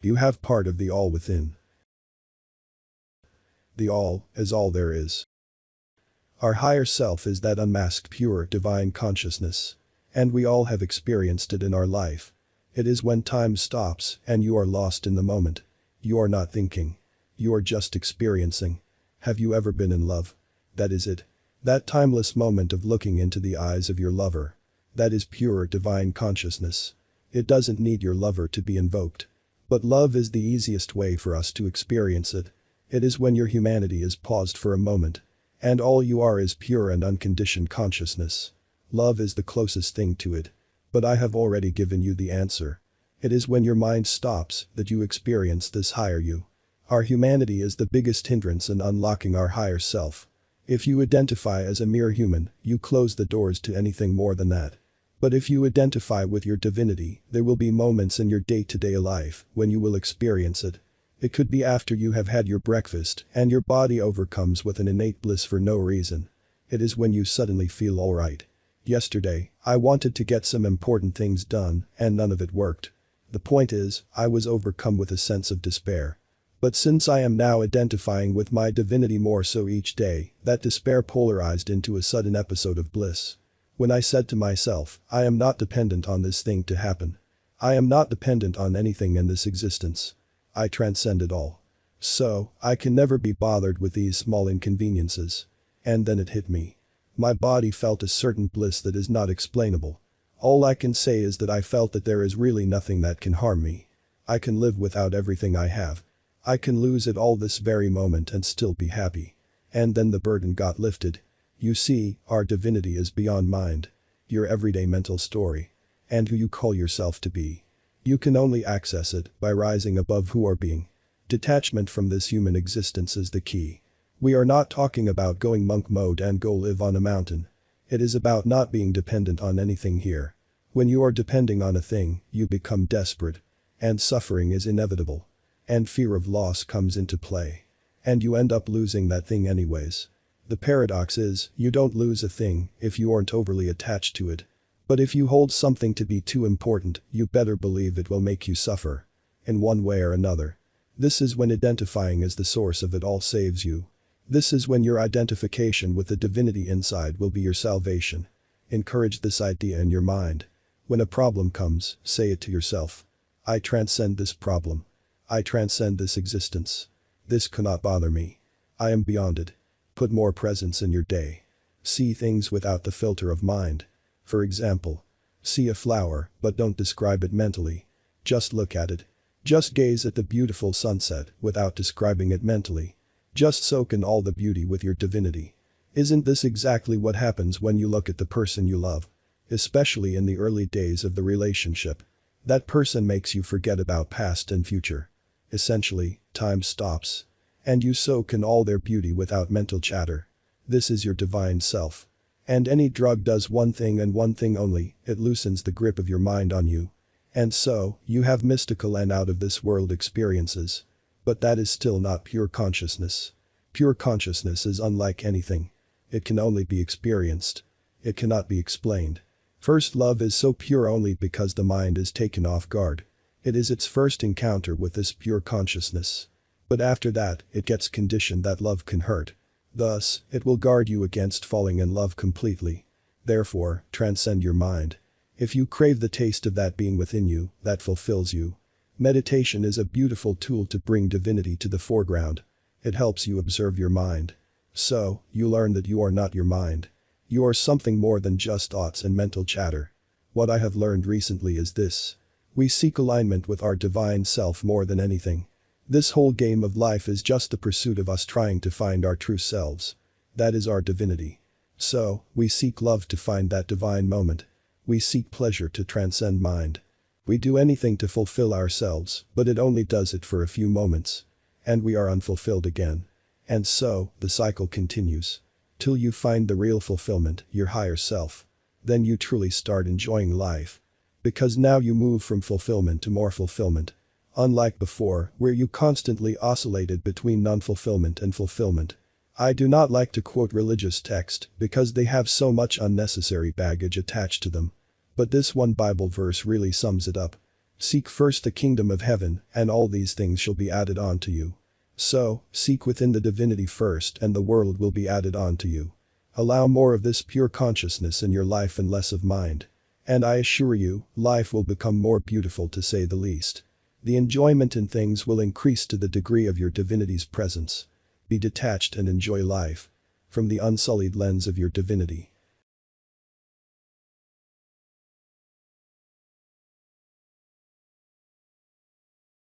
You have part of the all within. The all is all there is. Our higher self is that unmasked pure divine consciousness. And we all have experienced it in our life. It is when time stops and you are lost in the moment. You are not thinking. You are just experiencing. Have you ever been in love? That is it. That timeless moment of looking into the eyes of your lover. That is pure divine consciousness. It doesn't need your lover to be invoked. But love is the easiest way for us to experience it. It is when your humanity is paused for a moment. And all you are is pure and unconditioned consciousness. Love is the closest thing to it. But I have already given you the answer. It is when your mind stops that you experience this higher you. Our humanity is the biggest hindrance in unlocking our higher self. If you identify as a mere human, you close the doors to anything more than that. But if you identify with your divinity, there will be moments in your day-to-day life when you will experience it. It could be after you have had your breakfast and your body overcomes with an innate bliss for no reason. It is when you suddenly feel alright. Yesterday, I wanted to get some important things done and none of it worked. The point is, I was overcome with a sense of despair. But since I am now identifying with my divinity more so each day, that despair polarized into a sudden episode of bliss. When I said to myself, I am not dependent on this thing to happen. I am not dependent on anything in this existence. I transcend it all. So, I can never be bothered with these small inconveniences. And then it hit me. My body felt a certain bliss that is not explainable. All I can say is that I felt that there is really nothing that can harm me. I can live without everything I have. I can lose it all this very moment and still be happy. And then the burden got lifted. You see, our divinity is beyond mind. Your everyday mental story. And who you call yourself to be. You can only access it by rising above who are being. Detachment from this human existence is the key. We are not talking about going monk mode and go live on a mountain. It is about not being dependent on anything here. When you are depending on a thing, you become desperate. And suffering is inevitable. And fear of loss comes into play. And you end up losing that thing anyways. The paradox is, you don't lose a thing if you aren't overly attached to it. But if you hold something to be too important, you better believe it will make you suffer. In one way or another. This is when identifying as the source of it all saves you. This is when your identification with the divinity inside will be your salvation. Encourage this idea in your mind. When a problem comes, say it to yourself. I transcend this problem. I transcend this existence. This cannot bother me. I am beyond it. Put more presence in your day. See things without the filter of mind. For example, see a flower, but don't describe it mentally. Just look at it. Just gaze at the beautiful sunset without describing it mentally. Just soak in all the beauty with your divinity. Isn't this exactly what happens when you look at the person you love? Especially in the early days of the relationship. That person makes you forget about past and future. Essentially, time stops. And you soak in all their beauty without mental chatter. This is your divine self. And any drug does one thing and one thing only, it loosens the grip of your mind on you. And so, you have mystical and out of this world experiences. But that is still not pure consciousness. Pure consciousness is unlike anything. It can only be experienced. It cannot be explained. First love is so pure only because the mind is taken off guard. It is its first encounter with this pure consciousness. But after that, it gets conditioned that love can hurt. Thus, it will guard you against falling in love completely. Therefore, transcend your mind. If you crave the taste of that being within you, that fulfills you. Meditation is a beautiful tool to bring divinity to the foreground. It helps you observe your mind. So, you learn that you are not your mind. You are something more than just thoughts and mental chatter. What I have learned recently is this. We seek alignment with our divine self more than anything. This whole game of life is just the pursuit of us trying to find our true selves. That is our divinity. So, we seek love to find that divine moment. We seek pleasure to transcend mind. We do anything to fulfill ourselves, but it only does it for a few moments. And we are unfulfilled again. And so, the cycle continues. Till you find the real fulfillment, your higher self. Then you truly start enjoying life. Because now you move from fulfillment to more fulfillment. Unlike before, where you constantly oscillated between non-fulfillment and fulfillment. I do not like to quote religious texts because they have so much unnecessary baggage attached to them. But this one Bible verse really sums it up. Seek first the kingdom of heaven, and all these things shall be added on to you. So, seek within the divinity first and the world will be added on to you. Allow more of this pure consciousness in your life and less of mind. And I assure you, life will become more beautiful to say the least. The enjoyment in things will increase to the degree of your divinity's presence. Be detached and enjoy life from the unsullied lens of your divinity.